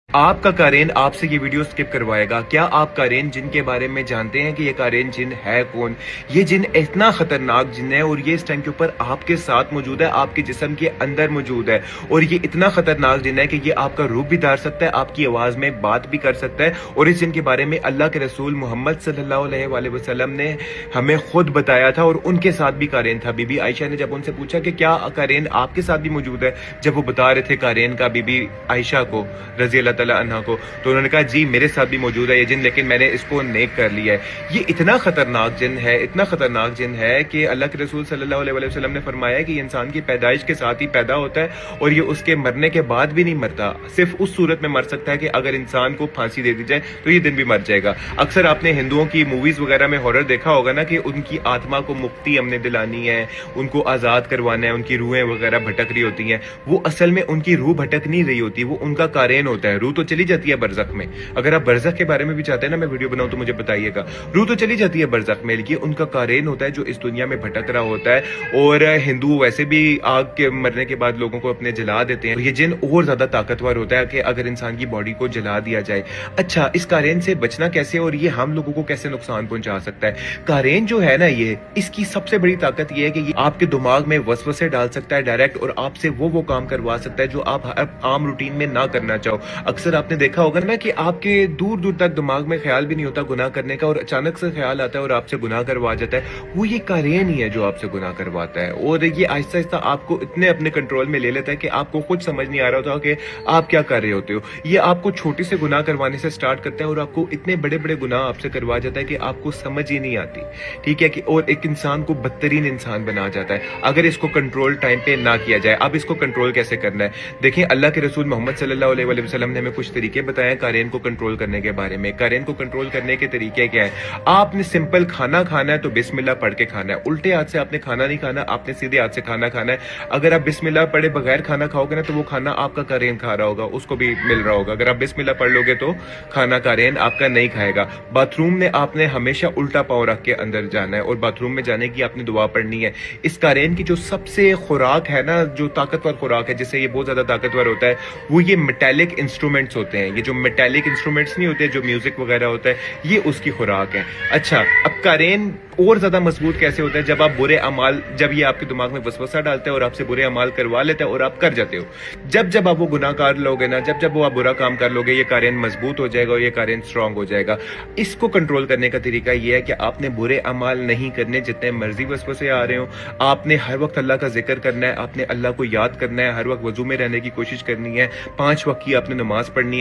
آپ کا قارئین آپ سے یہ ویڈیو سکپ کروائے گا۔ کیا آپ قارئین جن کے بارے میں جانتے ہیں کہ یہ قارئین جن ہے کون؟ یہ جن اتنا خطرناک جن ہے اور یہ اس ٹائم کے اوپر آپ کے ساتھ موجود ہے، آپ کے جسم کے اندر موجود ہے، اور یہ اتنا خطرناک جن ہے کہ یہ آپ کا روح بھی دھار سکتا ہے، آپ کی آواز میں بات بھی کر سکتا ہے، اور اس جن کے بارے میں اللہ کے رسول محمد صلی اللہ علیہ وآلہ وسلم نے ہمیں خود بتایا تھا، اور ان کے ساتھ بھی قارئین تھا۔ بی بی عائشہ نے جب ان سے پوچھا کہ کیا قارئین آپ کے ساتھ بھی موجود ہے، جب وہ بتا رہے تھے قارئین کا بی بی عائشہ کو رضی اللہ تعالیٰ عنہ کو، تو انہوں نے کہا جی میرے ساتھ بھی موجود ہے یہ جن، لیکن میں نے اس کو نیک کر لیا ہے۔ یہ اتنا خطرناک جن ہے، اتنا خطرناک جن ہے کہ اللہ کے رسول صلی اللہ علیہ وسلم نے فرمایا کہ یہ انسان کی پیدائش کے ساتھ ہی پیدا ہوتا ہے، اور یہ اس کے مرنے کے بعد بھی نہیں مرتا، صرف اس صورت میں مر سکتا ہے کہ اگر انسان کو پھانسی دے دی جائے تو یہ دن بھی مر جائے گا۔ اکثر آپ نے ہندوؤں کی موویز وغیرہ میں ہارر دیکھا ہوگا نا کہ ان کی آتما کو مکتی ہم نے دلانی ہے، ان کو آزاد کروانا ہے، ان کی روحیں وغیرہ بھٹک رہی ہوتی ہیں، وہ اصل میں ان کی روح بھٹک نہیں رہی ہوتی، وہ ان کا قارئین ہوتا ہے۔ روح تو چلی جاتی ہے برزخ میں، اگر آپ برزخ کے بارے میں بھی چاہتے ہیں نا میں ویڈیو بناؤں تو مجھے بتائیے گا، روح تو چلی جاتی ہے برزخ میں، لیکن ان کا قارئین ہوتا ہے جو اس دنیا میں بھٹک رہا ہوتا ہے۔ اور ہندو ویسے بھی آگ کے مرنے کے بعد لوگوں کو اپنے جلا دیتے ہیں، یہ جن اور زیادہ طاقتور ہوتا ہے کہ اگر انسان کی باڈی کو جلا دیا جائے۔ اچھا، اس قارئین سے بچنا کیسے اور یہ ہم لوگوں کو کیسے نقصان پہنچا سکتا ہے؟ قارئین جو ہے نا، یہ اس کی سب سے بڑی طاقت یہ ہے کہ یہ آپ کے دماغ میں وسوسے ڈال سکتا ہے ڈائریکٹ، اور آپ سے وہ کام کروا سکتا ہے جو آپ عام روٹین میں نہ کرنا چاہو۔ اکثر آپ نے دیکھا ہوگا نا کہ آپ کے دور دور تک دماغ میں خیال بھی نہیں ہوتا گناہ کرنے کا، اور اچانک سے خیال آتا ہے اور آپ سے گناہ کروا جاتا ہے، وہ یہ قارئین ہی ہے جو آپ سے گناہ کرواتا ہے، اور یہ آہستہ آہستہ آپ کو اتنے اپنے کنٹرول میں لے لیتا ہے کہ آپ کو خود سمجھ نہیں آ رہا ہوتا کہ آپ کیا کر رہے ہوتے ہو۔ یہ آپ کو چھوٹی سے گناہ کروانے سے سٹارٹ کرتا ہے اور آپ کو اتنے بڑے بڑے گناہ آپ سے کروا جاتا ہے کہ آپ کو سمجھ ہی نہیں آتی، ٹھیک ہے کہ، اور ایک انسان کو بدترین انسان بنا جاتا ہے اگر اس کو کنٹرول ٹائم پہ نہ کیا جائے۔ اب اس کو کنٹرول کیسے کرنا ہے؟ دیکھیں، اللہ کے رسول محمد صلی اللہ علیہ وآلہ وسلم نے ہمیں کچھ طریقے بتائے ہیں قارئین کو کنٹرول کرنے کے بارے میں۔ قارئین کو کنٹرول کرنے کے طریقے کیا ہے؟ آپ نے سمپل کھانا کھانا ہے تو بسم اللہ پڑھ کے کھانا ہے، الٹے ہاتھ سے آپ نے کھانا نہیں کھانا، آپ نے سیدھے ہاتھ سے کھانا کھانا ہے۔ اگر آپ بسم اللہ پڑھے بغیر کھانا کھاؤ گے نا تو وہ کھانا آپ کا قارئین کھا رہا ہوگا، اس کو بھی مل رہا ہوگا۔ اگر آپ بسم اللہ پڑھ لو گے تو کھانا قارئین آپ کا نہیں کھائے گا۔ باتھ روم میں آپ نے ہمیشہ الٹا پاؤں رکھ کے اندر جانا ہے، اور باتھ روم میں جانے کی آپ نے دعا پڑھنی ہے۔ اس قارئین کی جو سب سے خوراک ہے نا، جو طاقتور خوراک ہے جس سے یہ بہت زیادہ طاقتور ہوتا ہے، وہ یہ میٹیلک انسٹرومنٹس ہوتے ہیں۔ یہ جو میٹیلک انسٹرومنٹس نہیں ہوتے جو میوزک وغیرہ ہوتا ہے، یہ اس کی خوراک ہے۔ اچھا، اب قارئین اور زیادہ مضبوط کیسے ہوتا ہے؟ جب آپ برے اعمال، جب یہ آپ کے دماغ میں وسوسہ ڈالتا ہے اور آپ سے برے اعمال کروا لیتا ہے اور آپ کر جاتے ہو، جب آپ وہ گناہ کار لوگے نا، جب وہ آپ برا کام کر لوگے، یہ قارئین مضبوط ہو جائے گا اور یہ قارئین اسٹرانگ ہو جائے گا۔ اس کو کنٹرول کرنے کا طریقہ یہ ہے کہ آپ نے برے اعمال نہیں کرنے، جتنے مرضی وسوسے آ رہے ہوں، آپ نے ہر وقت اللہ کا ذکر کرنا ہے، آپ نے اللہ کو یاد کرنا ہے، ہر وقت وضو میں رہنے کی کوشش کرنی ہے، 5 وقت کی آپ نے نماز پڑھنی ہے۔